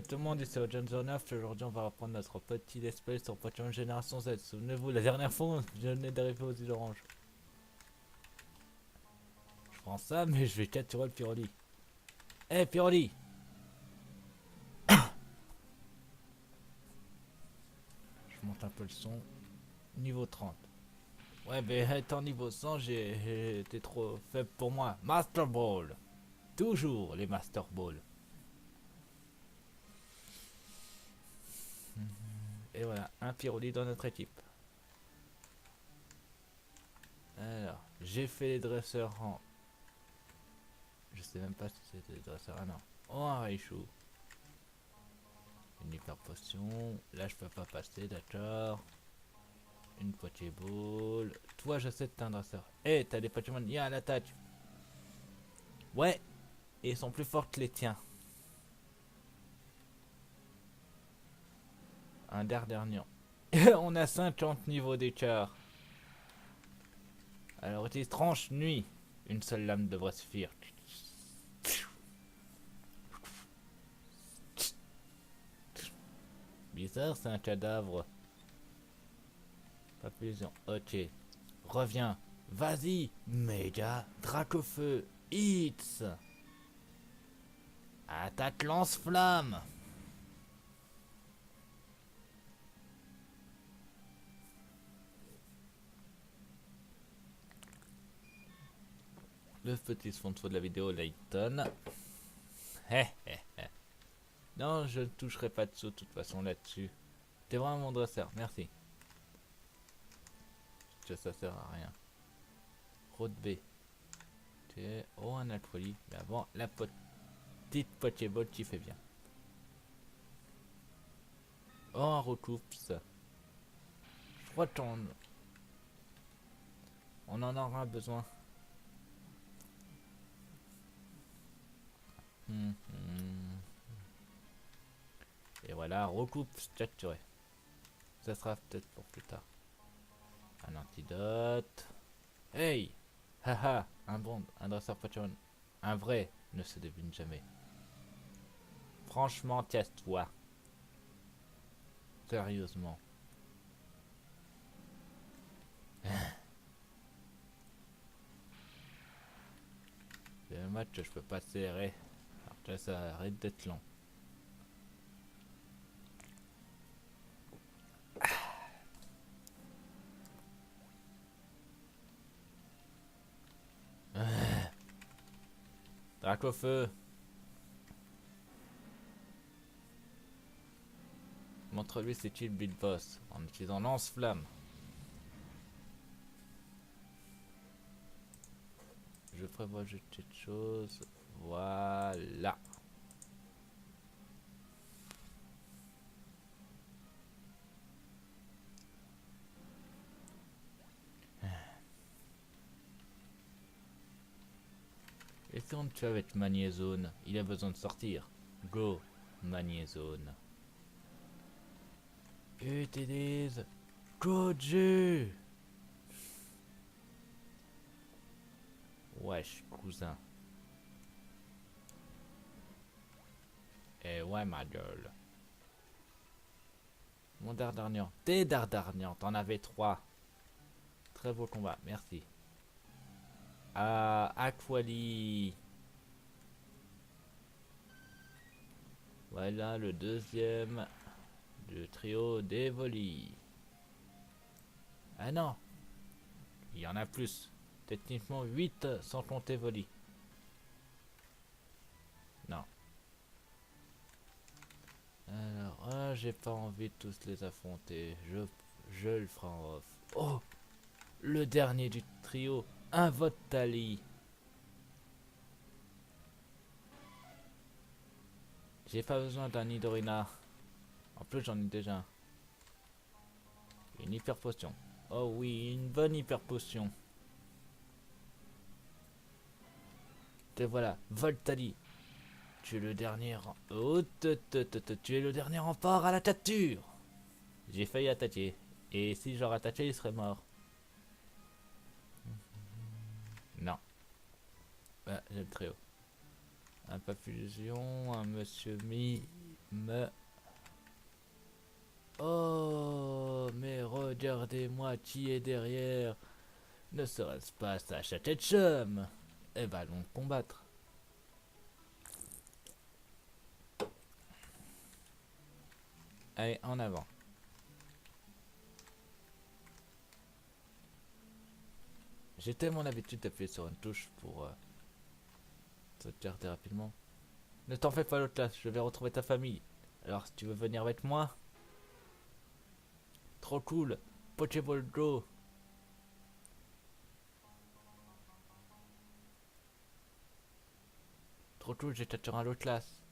Tout le monde, ici au Johnson 9. Aujourd'hui, on va reprendre notre petit let's play sur Pokémon Génération Z. Souvenez-vous, la dernière fois, je venais d'arriver aux îles Oranges. Je prends ça, mais je vais capturer le Pyroli. Eh, Pyroli! Je monte un peu le son. Niveau 30. Ouais, mais étant niveau 100, j'ai été trop faible pour moi. Master Ball! Toujours les Master Ball. Et voilà, un Pyroli dans notre équipe. Alors, j'ai fait les dresseurs en... Je sais même pas si c'était des dresseurs. Ah non. Oh, un Raichu. Une hyper potion. Là, je peux pas passer, d'accord. Une Pokéball. Toi, je sais que t'es un dresseur. Eh, t'as des Pokémon. Il y a à l'attaque. Ouais. Et ils sont plus forts que les tiens. Un dernier. On a 50 niveaux d'écart. Alors, utilise tranche nuit. Une seule lame devrait suffire. Bizarre, c'est un cadavre. Pas plus. Ok. Reviens. Vas-y. Méga Dracofeu. Hits. Attaque lance-flamme. Le petit sponsor de la vidéo, Layton. Non, je ne toucherai pas de saut de toute façon là-dessus. T'es vraiment mon dresseur, merci. Ça sert à rien. Route B. Oh, un alcoolique. Mais avant, la petite Pokéball qui fait bien. Oh, un recoups. Je crois on en aura besoin. Et voilà, recoupe capturé. Ça sera peut-être pour plus tard. Un antidote. Hey! Haha! Un bon, un dresseur Pokémon. Un vrai ne se devine jamais. Franchement, teste-toi. Sérieusement. C'est un match que je peux pas serrer. Alors que ça arrête d'être long. Dracofeu. Montre-lui c'est qui le Big Boss en utilisant lance-flamme. Je prévois juste quelque chose. Voilà. Et si on tue avec Magnézone, il a besoin de sortir. Go, Magnézone. Utilise Goju. Wesh, cousin. Eh ouais, ma gueule. Mon Dardarnian. Tes Dardarnian, t'en avais 3. Très beau combat, merci. Ah, Aquali. Voilà le deuxième du trio d'Evoli. Ah non, il y en a plus. Techniquement 8 sans compter Evoli. Non. Alors, ah, j'ai pas envie de tous les affronter. Je le ferai en off. Oh, le dernier du trio, un vote Tali. J'ai pas besoin d'un Nidorina. En plus, j'en ai déjà un. Une hyper potion. Oh oui, une bonne hyper potion. Te voilà, Voltali. Tu es le dernier. Oh, tu es le dernier rempart à la capture. J'ai failli attaquer. Et si j'aurais attaqué, il serait mort. Non. Bah, j'ai le trio. Un Pafusion, un Monsieur Mi. me... Oh, mais regardez-moi qui est derrière. Ne serait-ce pas Sacha Ketchum? Eh ben, allons combattre. Allez, en avant. J'ai tellement l'habitude d'appuyer sur une touche pour sauvegarder rapidement. Ne t'en fais pas l'autre là, je vais retrouver ta famille. Alors si tu veux venir avec moi. Trop cool. Pokéball Go. Trop cool, j'ai capturé un lot classe.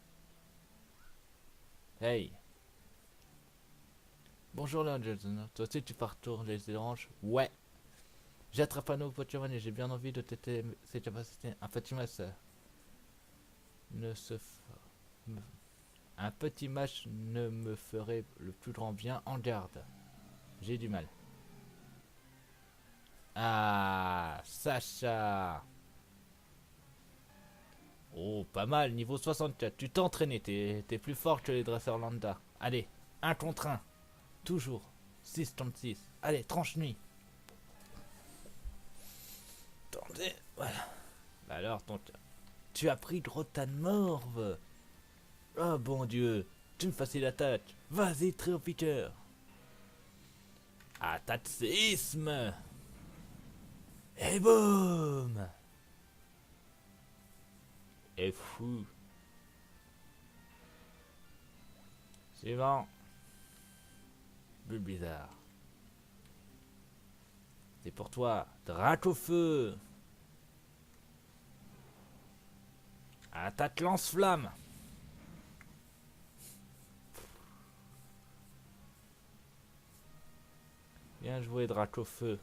Hey. Bonjour là, Jason. Toi aussi tu pars tour les oranges? Ouais. J'attrape un nouveau Pokémon et j'ai bien envie de tester ses capacités. Un petit match ne se un petit match ne me ferait le plus grand bien. En garde. J'ai du mal. Ah, Sacha. Oh, pas mal, niveau 64. Tu t'es entraîné, t'es plus fort que les dresseurs lambda. Allez, un contre un. Toujours. 6-36. Allez, tranche-nuit. Attendez, voilà. Bah alors, tu as pris Grotan Morve. Oh bon Dieu, tu me facilites la tâche. Vas-y, Tréopiqueur. Attaque séisme. Et boum. Et fou. Suivant. Plus bizarre. C'est pour toi. Drac au feu. Attaque lance-flamme. Bien joué, Drac au feu.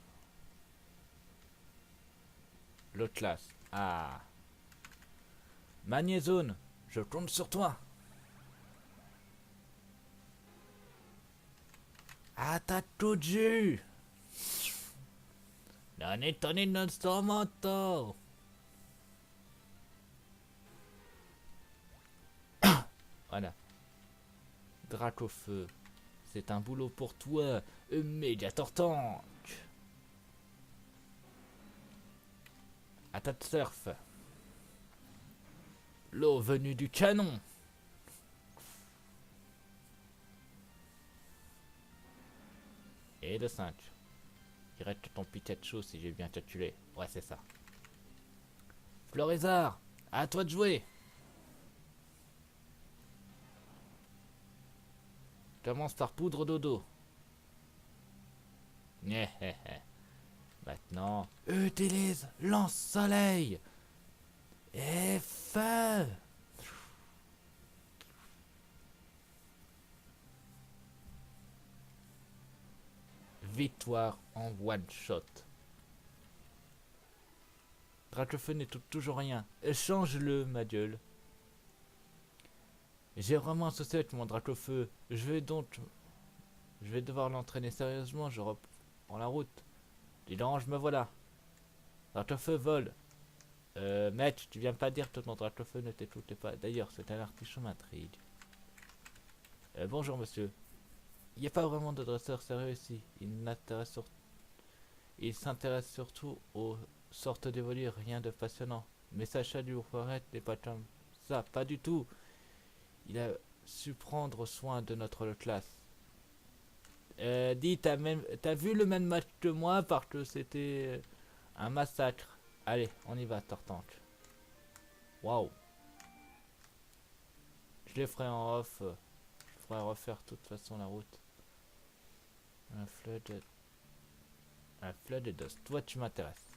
L'autre classe. Ah. Magnézone, je compte sur toi. Attaque tout de jus. Non étonné non strumento. Voilà. Drac au feu. C'est un boulot pour toi, Mediator Tank. Attaque surf. L'eau venue du canon. Et de 5. Il reste ton Pikachu si j'ai bien calculé. Ouais, c'est ça. Florizard, à toi de jouer. Commence par poudre dodo. Maintenant, utilise lance-soleil. Et feu. Victoire en one shot. Dracofeu n'est toujours rien. Change-le, ma gueule. J'ai vraiment un souci avec mon Dracofeu. Je vais devoir l'entraîner sérieusement. Je reprends la route. Dis donc, me voilà. Dracofeu vole. Maître, tu viens pas dire que ton Dracofeu ne t'écoutait pas. D'ailleurs, c'est un artichaut m'intrigue. Bonjour, monsieur. Il n'y a pas vraiment de dresseur sérieux ici. Il s'intéresse surtout aux sortes d'évoluer, rien de passionnant. Mais Sacha du Forêt n'est pas comme ça, pas du tout. Il a su prendre soin de notre classe. Dis, t'as vu le même match que moi parce que c'était un massacre. Allez, on y va, Tortank. Waouh. Je les ferai en off. Je ferai refaire de toute façon la route. Un flood. Un flood de dust. Toi, tu m'intéresses.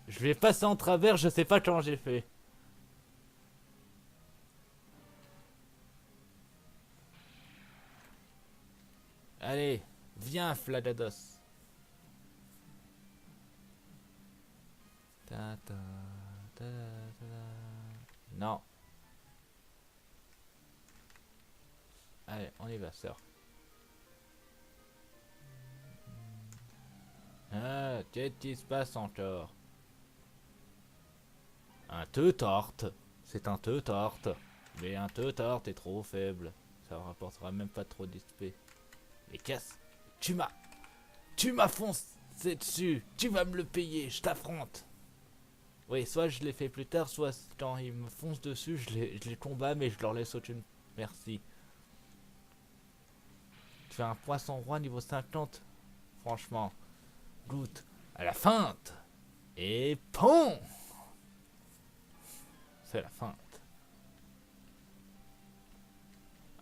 Je vais passer en travers, je sais pas comment j'ai fait. Allez, viens, Fladados. Ta, ta, ta, ta, ta. Non. Allez, on y va, sœur. Ah, qu'est-ce qui se passe encore? Un Teutorte. C'est un Teutorte. Mais un peu tard, t'es trop faible. Ça rapportera même pas trop d'XP. Mais qu'est-ce? Tu m'as foncé dessus. Tu vas me le payer, je t'affronte. Oui, soit je les fais plus tard, soit quand ils me foncent dessus, je les combats, mais je leur laisse aucune merci. Tu fais un poisson roi niveau 50. Franchement, goûte à la feinte. Et POM! C'est la feinte.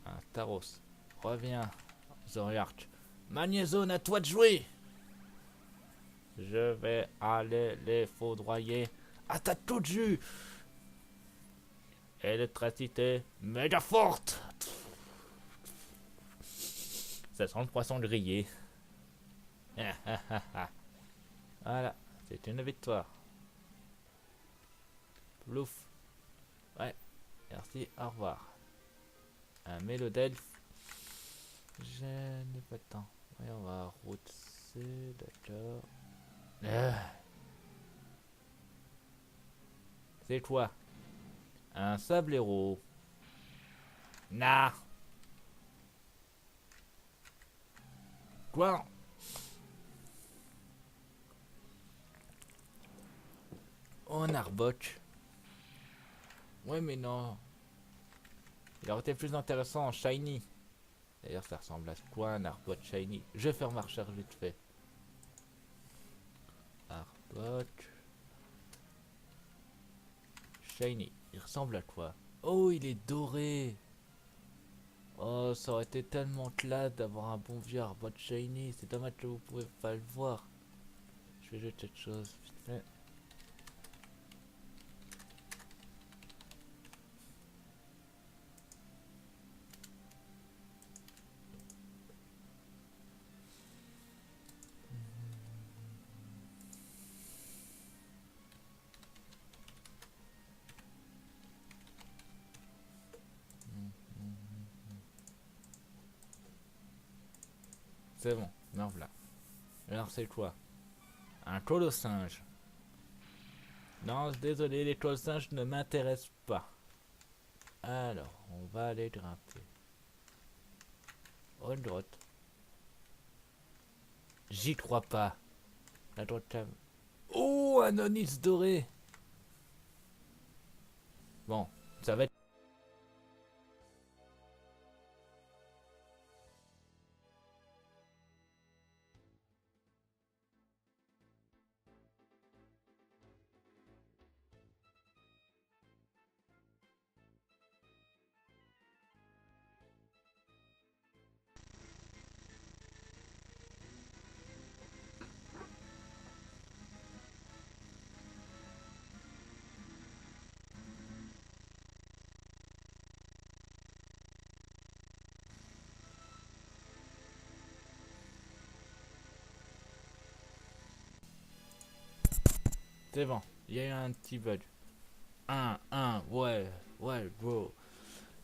Un Taros. Reviens, Zoriarch. Magnézone, à toi de jouer. Je vais aller les foudroyer. À ta toute jus. Électricité méga forte. Ça sent le poisson grillé. Voilà, c'est une victoire. Plouf. Ouais, merci, au revoir. Un mélodelfe. Je n'ai pas de temps. Oui, on va route C, d'accord. C'est quoi? Un sablero. Nah. Quoi? Oh, un arboch. Ouais, mais non. Il aurait été plus intéressant en shiny. D'ailleurs, ça ressemble à quoi un arboch shiny? Je vais faire ma recherche vite fait. Arboch. Shiny. Il ressemble à quoi? Oh, il est doré. Oh, ça aurait été tellement classe d'avoir un bon vieux arboch shiny. C'est dommage que vous pouvez pas le voir. Je vais jeter cette chose vite fait. C'est bon, me voilà. Alors c'est quoi? Un colossinge. Non, désolé, les colossinges ne m'intéressent pas. Alors, on va aller grimper. Oh, une grotte. J'y crois pas. La grotte cave. Oh, un onyx doré. Bon, ça va être... C'est bon, il y a eu un petit bug. Ouais, bro.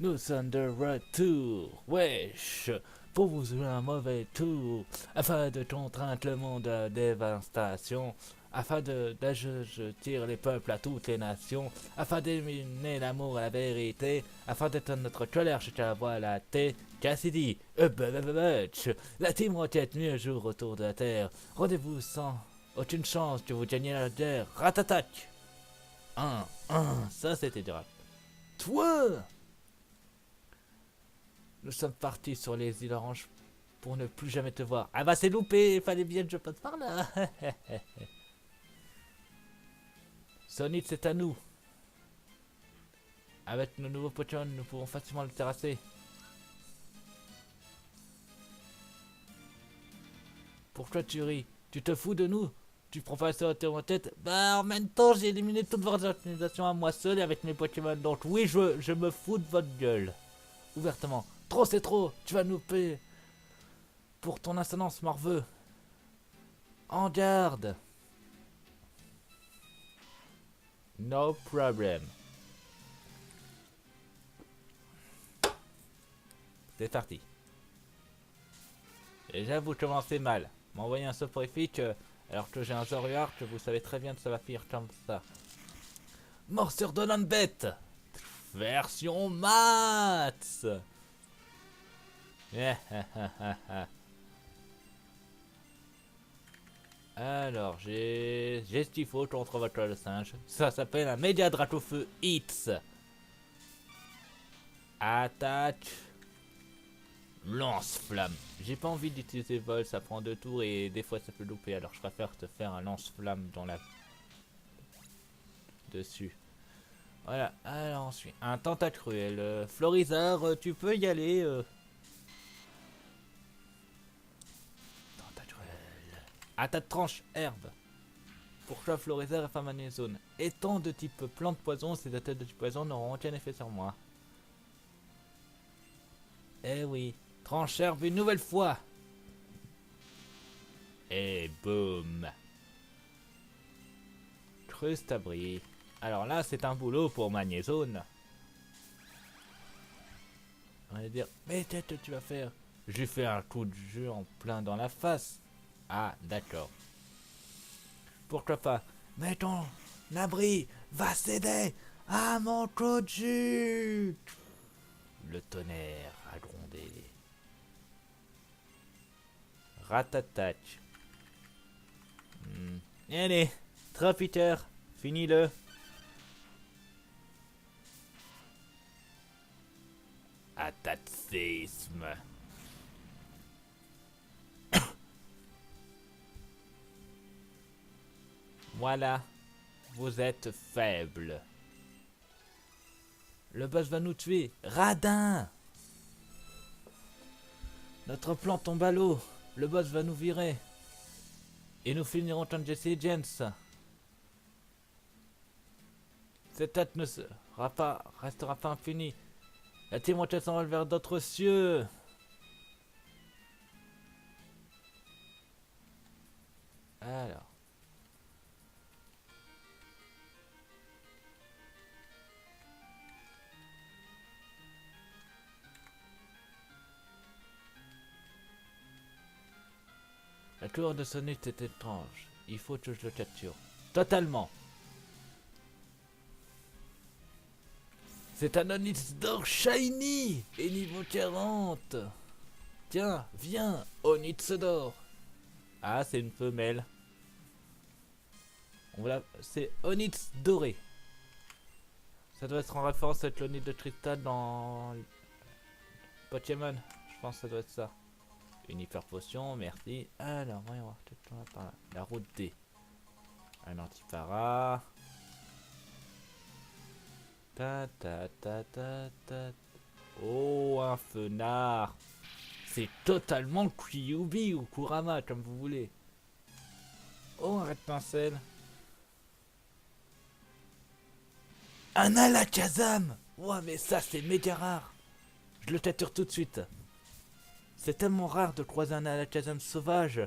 Nous sommes de retour, wesh, pour vous jouer un mauvais tour, afin de contraindre le monde à dévastation, afin je tire les peuples à toutes les nations, afin d'éliminer l'amour à la vérité, afin d'éteindre notre colère jusqu'à la voie à la tête. Cassidy, la team Rocket mieux jour autour de la terre, rendez-vous sans aucune chance que vous gagnez la guerre, ratatac. Ça c'était dur. Toi! Nous sommes partis sur les îles Oranges pour ne plus jamais te voir. Ah bah c'est loupé, il fallait bien que je passe par là. Sonic, c'est à nous. Avec nos nouveaux Pokémon, nous pouvons facilement le terrasser. Pourquoi tu ris? Tu te fous de nous? Tu prends pas ça en tête? Bah en même temps, j'ai éliminé toute votre organisation à moi seul et avec mes Pokémon. Donc oui, je me fous de votre gueule. Ouvertement. Trop c'est trop, tu vas nous payer pour ton insolence, morveux. En garde. No problem. C'est parti. Déjà vous commencez mal. M'envoyer un soporifique alors que j'ai un Zoroark, que vous savez très bien que ça va finir comme ça. Morsure de l'homme bête. version maths. Alors, j'ai ce qu'il faut contre votre toile de singe. Ça s'appelle un média au feu Hits. Attaque. Lance-flamme. J'ai pas envie d'utiliser vol, ça prend 2 tours et des fois ça peut louper. Alors je préfère te faire un lance-flamme dans la... dessus. Voilà, alors ensuite, un tentacruel. Florizard, tu peux y aller. Tentacruel. Attaque tranche, herbe. Pourquoi Florizard est femme à zone. Étant de type plante poison, ces attaques de type poison n'auront aucun effet sur moi. Eh oui. Tranche herbe une nouvelle fois. Et boum. Creuse t'abri. Alors là, c'est un boulot pour Magnézone. On va dire, mais qu'est-ce que tu vas faire? J'ai fait un coup de jeu en plein dans la face. Ah, d'accord. Pourquoi pas? Mais ton abri va céder à mon coup de jus. Le tonnerre a grondé. Ratatac. Allez, Trapiter, finis-le. Ataxisme. Voilà, vous êtes faible. Le boss va nous tuer. Radin. Notre plan tombe à l'eau. Le boss va nous virer. Et nous finirons en Jesse James. Cette tête ne restera pas infinie. La témoignage s'envole vers d'autres cieux. Alors. La tour de Sonic est étrange. Il faut que je le capture. Totalement. C'est un Onyx d'or shiny et niveau 40. Tiens, viens, Onyx d'or. Ah, c'est une femelle. C'est Onyx doré. Ça doit être en référence avec l'Onyx de cristal dans Pokémon. Je pense que ça doit être ça. Une hyper potion, merci. Alors, voyons voir. Peut-être qu'on va par là. La route D. Un antipara. Ta. Oh, un fenard. C'est totalement Kyuubi ou Kurama, comme vous voulez. Oh, un red-pincel. Un Alakazam. Ouah, mais ça, c'est méga rare. Je le capture tout de suite. C'est tellement rare de croiser un Alakazam sauvage.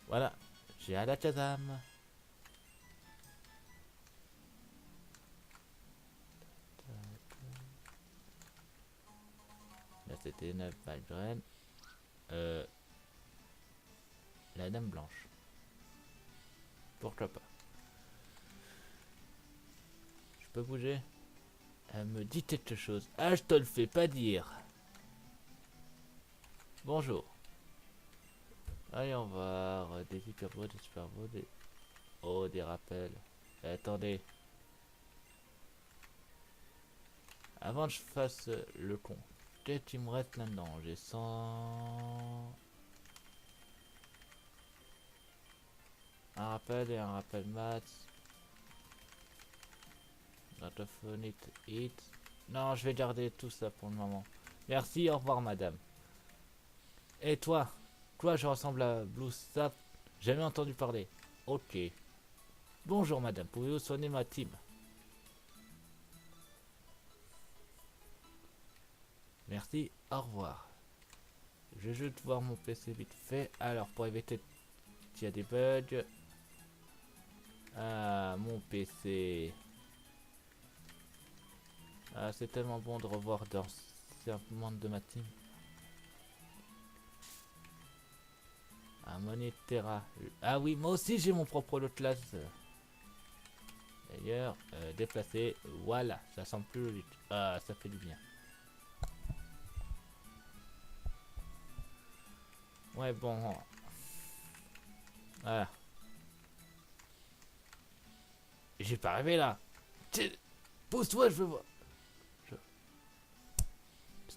Voilà, j'ai Alakazam. Là, c'était une Valgren. La dame blanche. Pourquoi pas? Je peux bouger? Elle me dit quelque chose. Ah, je te le fais pas dire. Bonjour. Allez, on va voir des hyper beaux, des super beaux, des... Oh, des rappels. Attendez. Avant que je fasse le con. Qu'est-ce qu'il me reste là-dedans? J'ai 100... Un rappel et un rappel maths. Gratophonique hit. Non, je vais garder tout ça pour le moment. Merci, au revoir madame. Et toi? Toi, je ressemble à Blue Sap. Jamais entendu parler. Ok. Bonjour madame, pouvez-vous soigner ma team? Merci, au revoir. Je vais juste voir mon PC vite fait. Alors, pour éviter qu'il y a des bugs. Ah, mon PC. Ah, c'est tellement bon de revoir d'anciens membres de ma team. Ah, Monetera. Ah oui, moi aussi j'ai mon propre lot de classe. D'ailleurs, déplacer. Voilà, ça semble plus logique. Ah, ça fait du bien. Ouais, bon. Voilà. J'ai pas rêvé là. Pousse-toi, je veux voir. Je...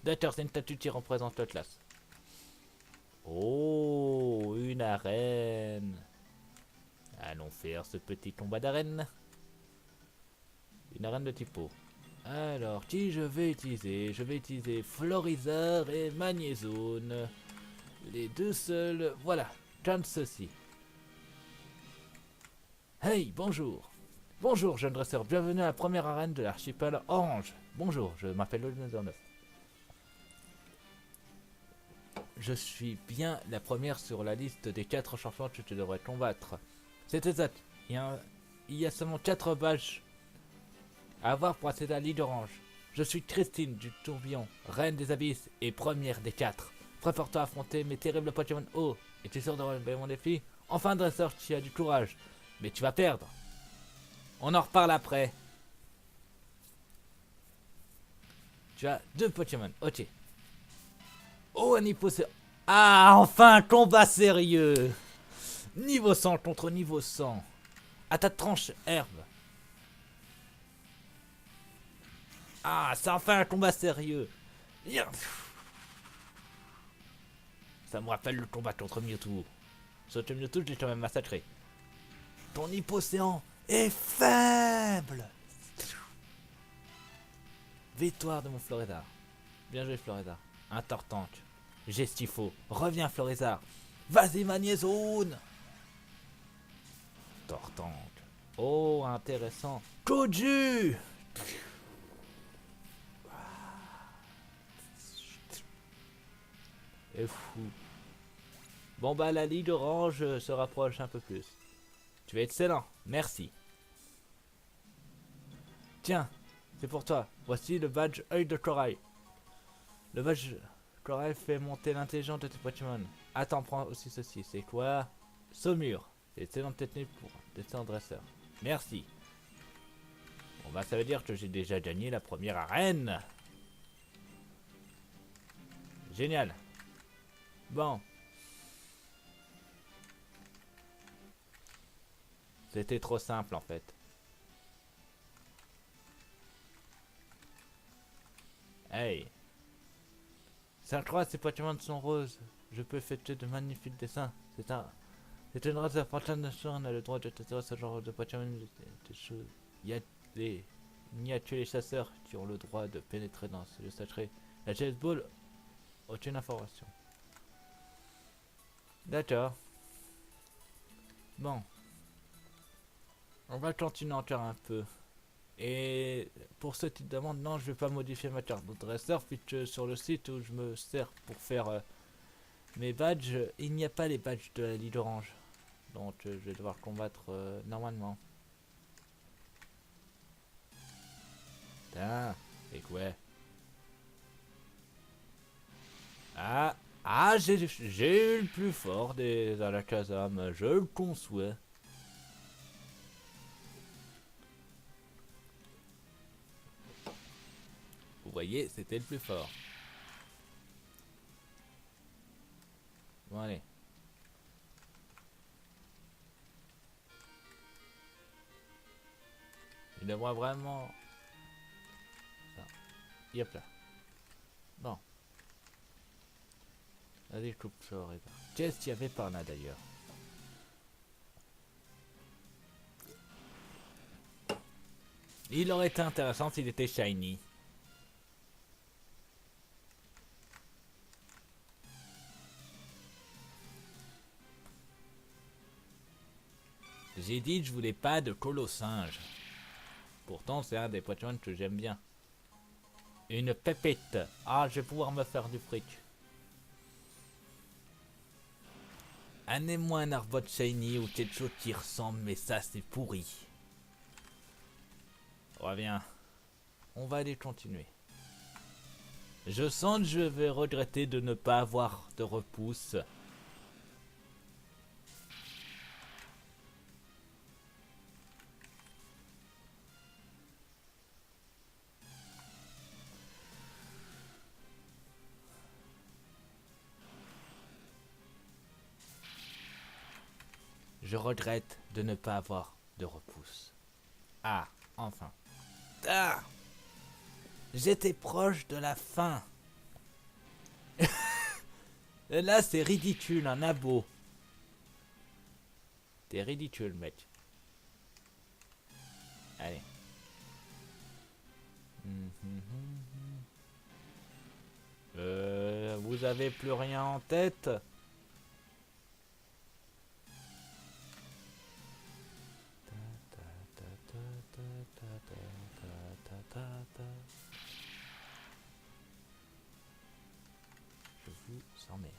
D'accord, c'est une statue qui représente la classe. Oh, une arène. Allons faire ce petit combat d'arène. Une arène de typo. Alors, qui je vais utiliser? Je vais utiliser Florizard et Magnézone. Les deux seuls. Voilà, comme ceci. Hey, bonjour. Bonjour, jeune dresseur. Bienvenue à la première arène de l'archipel Orange. Bonjour, je m'appelle Oliver 9. Je suis bien la première sur la liste des 4 champions que tu devrais combattre. C'est exact. Il y a seulement 4 badges à avoir pour accéder à la Ligue Orange. Je suis Christine du Tourbillon, reine des abysses et première des 4. Prépare-toi à affronter mes terribles Pokémon O. Es-tu sûr de relever mon défi? Enfin, dresseur, tu as du courage. Mais tu vas perdre. On en reparle après. Tu as 2 Pokémon. Ok. Oh, un hypocé... Ah, enfin un combat sérieux. Niveau 100 contre niveau 100. À ta tranche, herbe. Ah, c'est enfin un combat sérieux. Ça me rappelle le combat contre Mewtwo. Sauf que Mewtwo, je l'ai quand même massacré. Ton hypocéan est faible. Victoire de mon Florizard. Bien joué, Florizard. Un Tortank. J'ai ce qu'il faut. Reviens, Florizard. Vas-y, Magnézone. Tortank. Oh, intéressant. Koju. Et fou. Bon bah la Ligue Orange se rapproche un peu plus. Tu es excellent, merci. Tiens, c'est pour toi. Voici le badge œil de corail. Le badge corail fait monter l'intelligence de tes Pokémon. Attends, prends aussi ceci. C'est quoi? Saumure. C'est excellente technique pour descendre dresseur. Merci. Bon bah ça veut dire que j'ai déjà gagné la première arène. Génial. Bon. C'était trop simple en fait. Hey. 5-3, ces Pokémon sont roses. Je peux effectuer de magnifiques dessins. C'est une race internationale, on a le droit de tester ce genre de Pokémon. Il n'y a que les chasseurs qui ont le droit de pénétrer dans ce lieu sacré. La Chase Ball, aucune information. D'accord. Bon. On va continuer encore un peu. Et pour ceux qui demandent, non, je vais pas modifier ma carte de dresseur, puisque sur le site où je me sers pour faire mes badges, il n'y a pas les badges de la Ligue Orange. Donc je vais devoir combattre normalement. Putain, c'est quoi? Ah, j'ai eu le plus fort des Alakazam, je le conçois. Vous voyez, c'était le plus fort. Bon, allez. Il devrait vraiment... Ça. Yep là. Bon. Vas-y, coupe ça, qu'est-ce qu'il y avait par là d'ailleurs? Il aurait été intéressant s'il était shiny. J'ai dit que je voulais pas de colossinge. Pourtant, c'est un des Pokémon que j'aime bien. Une pépite. Ah, je vais pouvoir me faire du fric. Amenez-moi un Arbot shiny ou quelque chose qui ressemble, mais ça, c'est pourri. Reviens. On va aller continuer. Je sens que je vais regretter de ne pas avoir de repousse. Je regrette de ne pas avoir de repousse. Ah, enfin. Ah, j'étais proche de la fin. Et là, c'est ridicule, un abo. T'es ridicule, mec. Allez. Vous avez plus rien en tête? Je vous emmerde.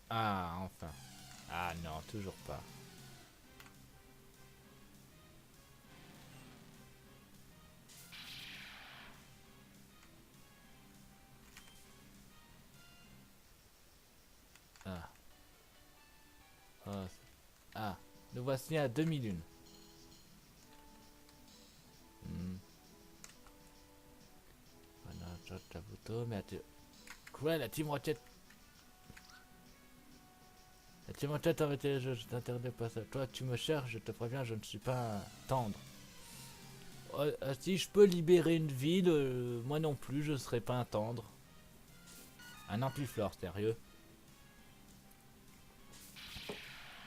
Ah, enfin. Ah non, toujours pas. Ah. Oh, ah. Nous voici à demi-lune. Voilà, Chabuto, mais quoi, la Team Rocket? La Team Rocket avait été je t'interdis pas ça. Toi, tu me cherches, je te préviens, je ne suis pas tendre. Si je peux libérer une ville, moi non plus, je serai pas un tendre. Un ampiflore, sérieux.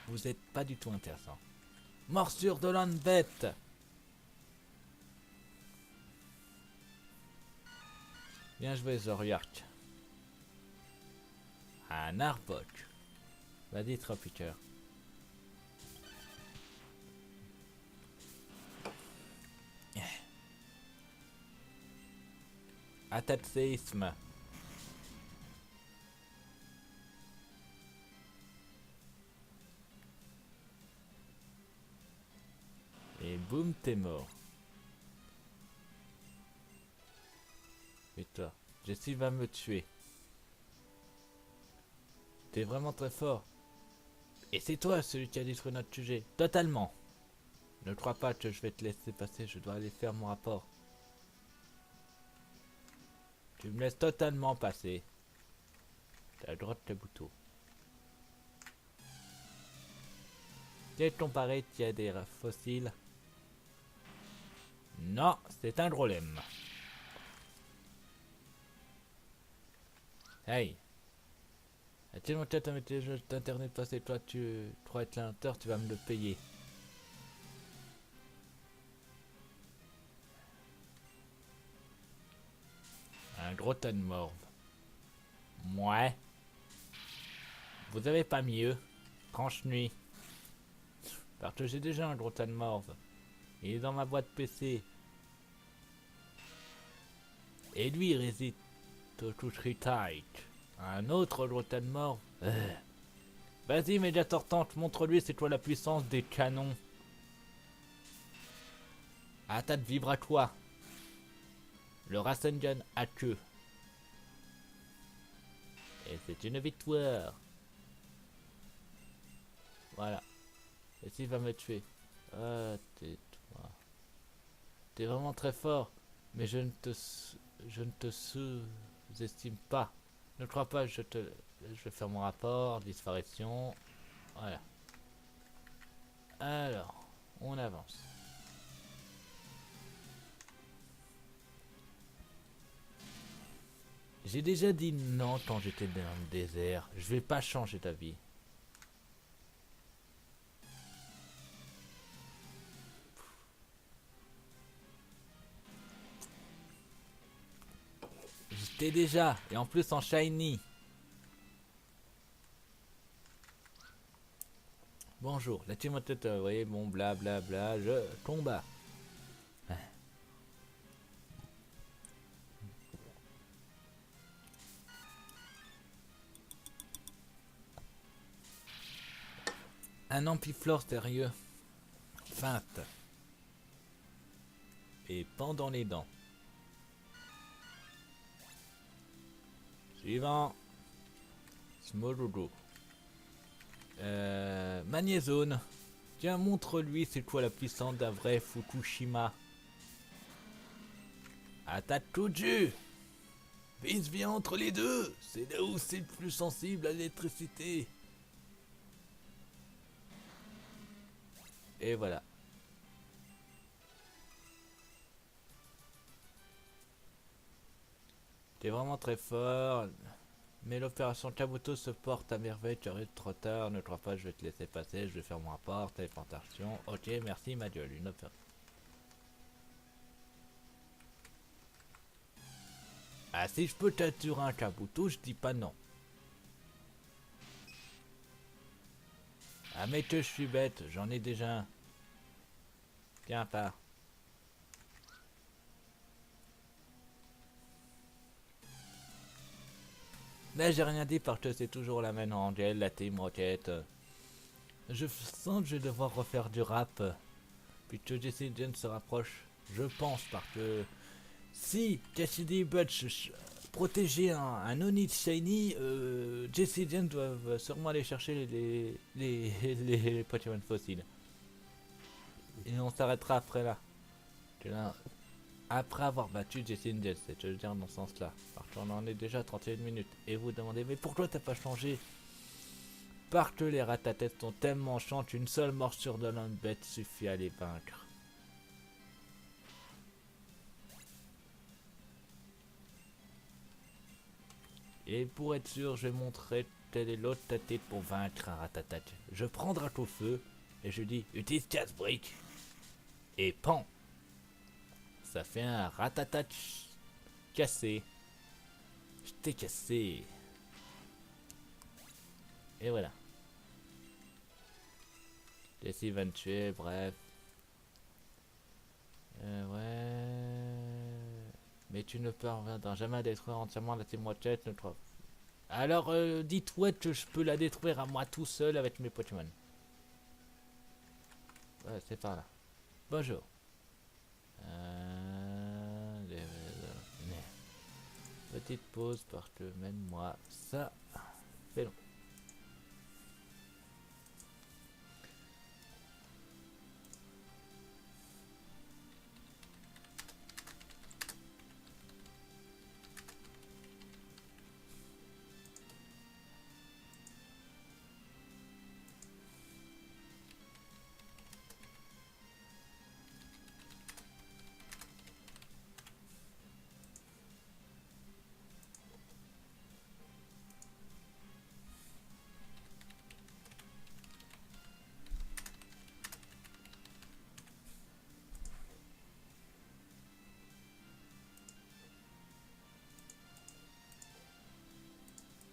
Vous êtes pas du tout intéressant. Morsure de l'anbête. Bien joué, Zoriark. Un Arbok. Vas-y, Tropiqueur. Attaque séisme. Et boum, t'es mort. Et toi, Jessie va me tuer. T'es vraiment très fort. Et c'est toi celui qui a détruit notre sujet. Totalement. Ne crois pas que je vais te laisser passer, je dois aller faire mon rapport. Tu me laisses totalement passer. T'as le droit de Kabuto. Quel comparé qui a des fossiles? Non, c'est un problème. Hey. As-tu mon chat avec tes jeux d'internet de passer? Toi, tu crois être l'intérieur, tu vas me le payer. Un gros tas de morve. Mouais. Vous avez pas mieux. Tranche nuit. Parce que j'ai déjà un gros tas de morve. Il est dans ma boîte PC. Et lui, il résiste au toucherie tight. Un autre gros tas de morve. Vas-y, Médiator Tante, montre-lui c'est quoi la puissance des canons. Attaque vibratoire. Le Rasengan à queue. Et c'est une victoire. Voilà. Et s'il va me tuer. Ah, tais-toi. T'es vraiment très fort. Mais je ne te sous-estime pas. Ne crois pas, je vais faire mon rapport. Disparition. Voilà. Alors, on avance. J'ai déjà dit non quand j'étais dans le désert. Je vais pas changer d'avis. J'étais déjà. Et en plus en shiny. Bonjour, la team tête, vous voyez, bon blablabla, je combat. Un ampiflore sérieux. Feinte. Et pendant les dents. Suivant. Smologo. Magnézone. Tiens, montre-lui c'est quoi la puissance d'un vrai Fukushima. Attaque Kuju. Vince vient entre les deux. C'est là où c'est le plus sensible à l'électricité. Et voilà. T'es vraiment très fort. Mais l'opération Kabuto se porte à merveille, tu arrives trop tard, ne crois pas, je vais te laisser passer, je vais faire mon rapport, téléportation. Ok, merci ma gueule, une opération. Ah, si je peux t'assurer un Kabuto, je dis pas non. Ah, mais que je suis bête, j'en ai déjà un. Tiens, pas. Mais j'ai rien dit parce que c'est toujours la même Angel, la Team Rocket. Je sens que je vais devoir refaire du rap. Puisque Jesse James se rapproche. Je pense parce que si Cassidy Butch protégeait un Oni Shiny, Jesse James doivent sûrement aller chercher les Pokémon fossiles. Et on s'arrêtera après là. Après avoir battu Jesse James, c'est je veux dire dans ce sens-là. Parce qu'on en est déjà à 31 minutes. Et vous demandez, mais pourquoi t'as pas changé? Parce que les ratatettes sont tellement chiants qu'une seule morsure de l'homme bête suffit à les vaincre. Et pour être sûr, je vais montrer quelle est l'autre tête pour vaincre un ratatat. Je prends Dracofeu et je dis utilise Chaos Brick. Et pan. Ça fait un ratatat cassé. Je t'ai cassé. Et voilà. Jesse va me tuer, bref. Ouais. Mais tu ne parviendras jamais à détruire entièrement la Team Rocket, notre. Alors, dites-moi que je peux la détruire à moi tout seul avec mes Pokémon. Ouais, c'est par là. Bonjour. Petite pause parce que même moi, ça fait long.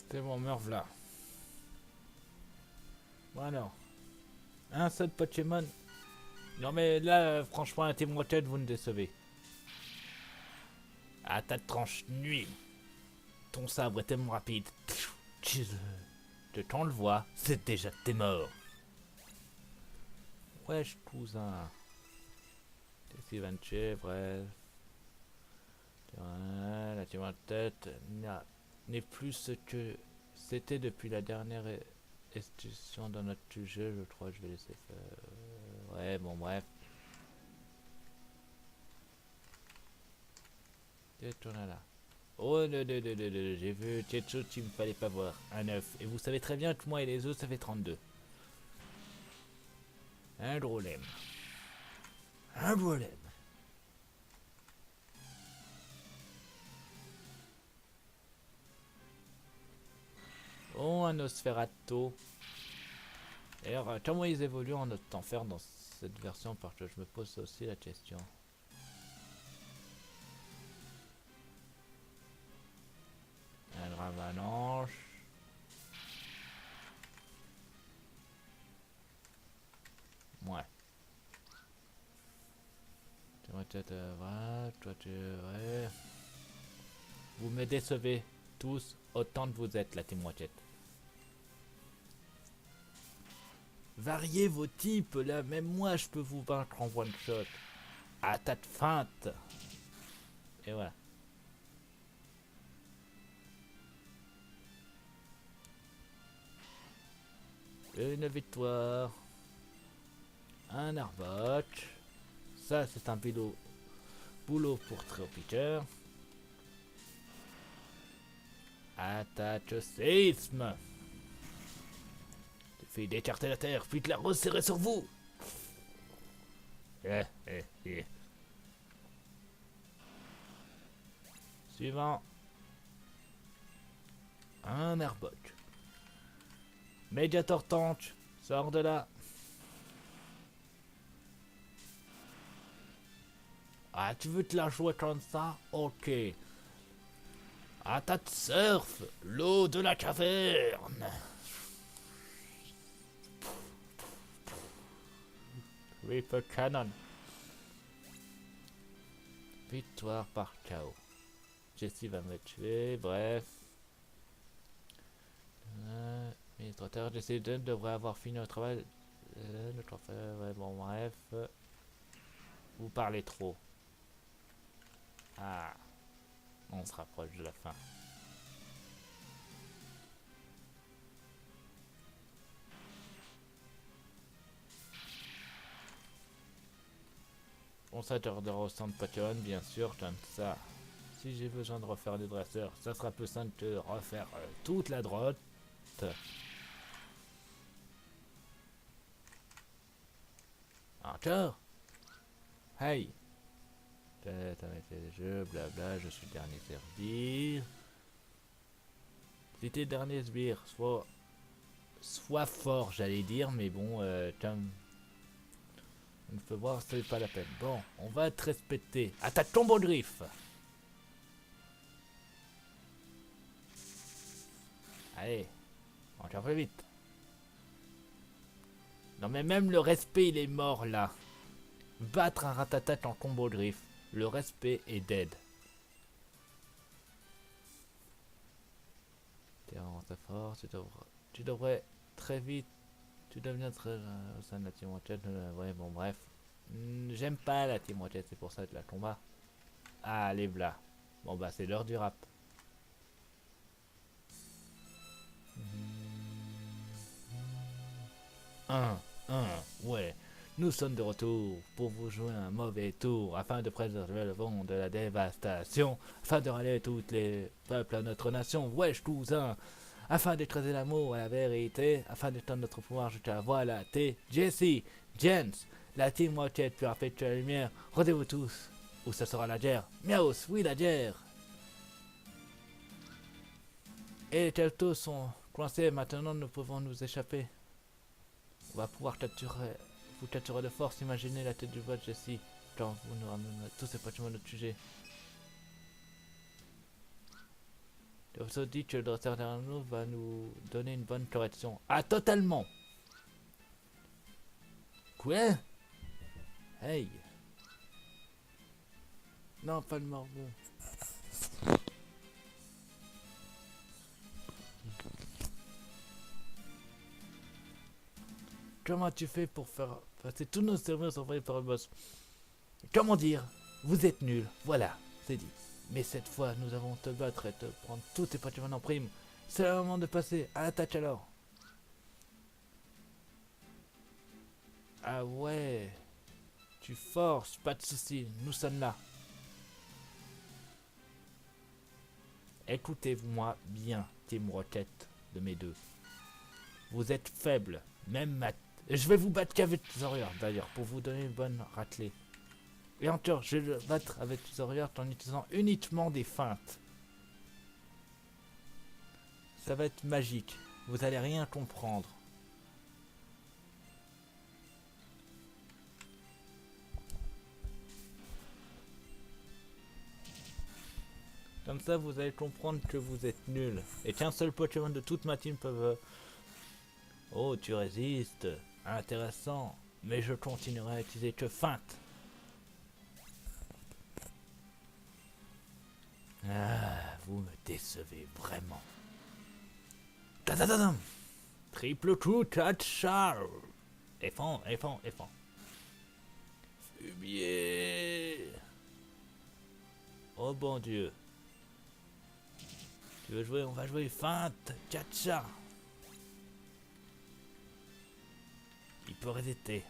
C'est bon, meurve là. Voilà. Un seul Pokémon. Non mais là, franchement, un Team Rocket, vous me décevez. Ah, ta tranche nuit. Ton sabre est tellement rapide. Quand on le voit, c'est déjà t'es mort. Wesh, cousin. Qu'est-ce va me tuer, bref. La team tête n'est plus ce que c'était depuis la dernière institution dans notre jeu, je crois que je vais laisser faire. Ouais, bon, bref. Tourne là. Oh, j'ai vu quelque chose qu'il me fallait pas voir. Un œuf. Et vous savez très bien que moi et les autres, ça fait 32. Un problème. Un problème. Oh, un Osferato. D'ailleurs, comment ils évoluent en notre temps faire dans cette version? Parce que je me pose aussi la question. Un Ravalanche. Ouais. Toi, tu... Ouais. Vous me décevez tous autant que vous êtes, la Team Rocket. Variez vos types, là, même moi je peux vous vaincre en one shot. À tas de feinte. Et voilà. Une victoire. Un Arbok. Ça, c'est un boulot pour Tréopiter. Attaque séisme. Il suffit d'écarter la terre, puis de la resserrer sur vous. Eh. Suivant. Un Airbuck. Mediator Tank. Sors de là. Ah, tu veux te la jouer comme ça? Ok. Attaque surf. L'eau de la caverne. Reaper Cannon. Victoire par KO. Jessie va me tuer, bref. Administrateur, Jessie Dunn devrait avoir fini le travail. Le trophée, ouais, bon, bref. Vous parlez trop. Ah, on se rapproche de la fin. On s'attardera au centre Patreon, bien sûr, comme ça. Si j'ai besoin de refaire des dresseurs, ça sera plus simple de refaire toute la droite. Encore? Hey! T'as arrêté le jeu, blabla, je suis le dernier sbire. C'était le dernier sbire, soit fort, j'allais dire, mais bon, comme on peut voir, c'est pas la peine. Bon, on va te respecter. Attaque tombeau de griffe! Allez, encore plus vite. Non mais même le respect il est mort là. Battre un ratatat en combo de griffe. Le respect est dead. T'es vraiment très fort, tu devrais très vite. Tu deviens très au sein de la Team Rocket. Ouais bon bref. J'aime pas la Team Rocket, c'est pour ça que la combat. Ah allez bla. Bon bah c'est l'heure du rap. Ouais. Nous sommes de retour pour vous jouer un mauvais tour afin de préserver le vent de la dévastation, afin de rallier tous les peuples à notre nation. Wesh cousin, afin d'écraser l'amour et la vérité, afin d'étendre notre pouvoir jusqu'à la voie la T. Jesse, Jens, la team Rocket plus rapide que la lumière. Rendez-vous tous, ou ça sera la guerre. Miaus, oui la guerre. Et les teltos sont coincés, maintenant nous pouvons nous échapper. On va pouvoir vous capturer de force. Imaginez la tête du bot Jessie quand vous nous ramenez tous ces bâtiments de notre sujet. Le vaisseau dit que le dresseur derrière nous va nous donner une bonne correction. Ah, totalement. Quoi? Hey. Non, pas le morveau. Comment tu fais pour faire passer tous nos serveurs envoyés par le boss? Comment dire? Vous êtes nuls. Voilà, c'est dit. Mais cette fois, nous allons te battre et te prendre tous tes patrimoines en prime. C'est le moment de passer à l'attaque alors. Ah ouais. Tu forces, pas de soucis, nous sommes là. Écoutez-moi bien, Team Rocket de mes deux. Vous êtes faible, même je vais vous battre qu'avec Warrior d'ailleurs, pour vous donner une bonne raclée. Et encore, je vais le battre avec Warrior en utilisant uniquement des feintes. Ça va être magique, vous allez rien comprendre. Comme ça, vous allez comprendre que vous êtes nul. Et qu'un seul Pokémon de toute ma team peut... Oh, tu résistes. Intéressant. Mais je continuerai à utiliser que feinte. Ah, vous me décevez vraiment. Tadadadam. Triple coup, catchar. Effond. Fumier. Oh bon Dieu. Tu veux jouer? On va jouer feinte. Catcha. Il peut résister.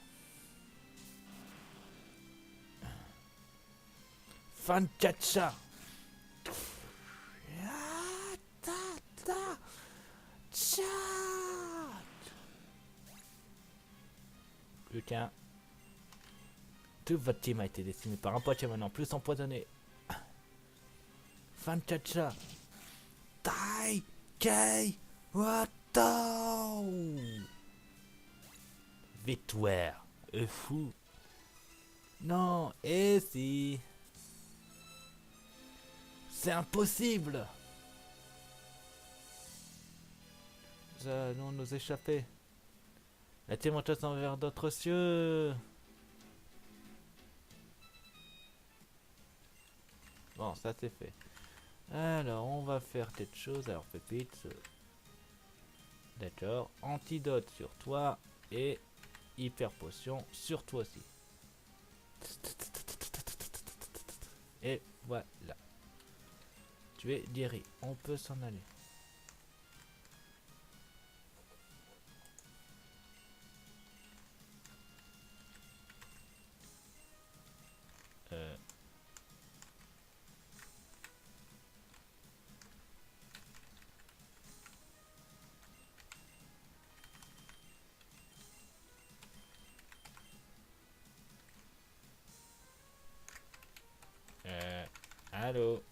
Feinte catcha. Plus qu'un. Tout votre team a été décimé par un Pokémon en plus empoisonné. Fanchacha. Tai Kei Wata. Victoire. Fou. Non, et si. C'est impossible. Nous allons nous échapper. La team monteuse envers d'autres cieux. Bon, ça c'est fait. Alors, on va faire cette chose. Alors, Pépite. D'accord. Antidote sur toi. Et hyper potion sur toi aussi. Et voilà. Tu es guéri. On peut s'en aller. Euh... Allô.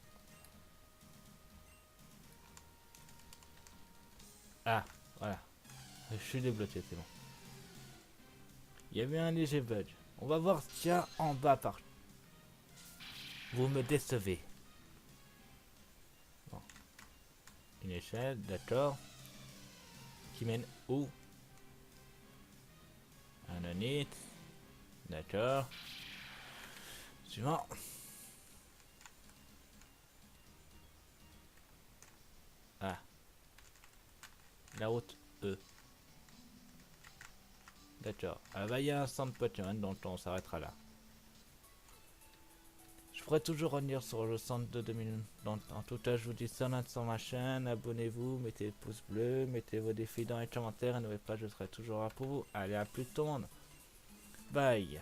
Ah, voilà. Je suis débloqué, c'est bon. Il y avait un léger bug. On va voir ce qu'il y a en bas par. Vous me décevez. Bon. Une échelle, d'accord. Qui mène où? Un onit. D'accord. Suivant. Ah. La route E. D'accord. Ah bah il y a un centre Pokémon, donc on s'arrêtera là. Je pourrais toujours revenir sur le centre de 2000. Donc en tout cas, je vous dis ça sur ma chaîne. Abonnez-vous, mettez le pouce bleu, mettez vos défis dans les commentaires et n'oubliez pas, je serai toujours là pour vous. Allez, à plus tout le monde. Bye.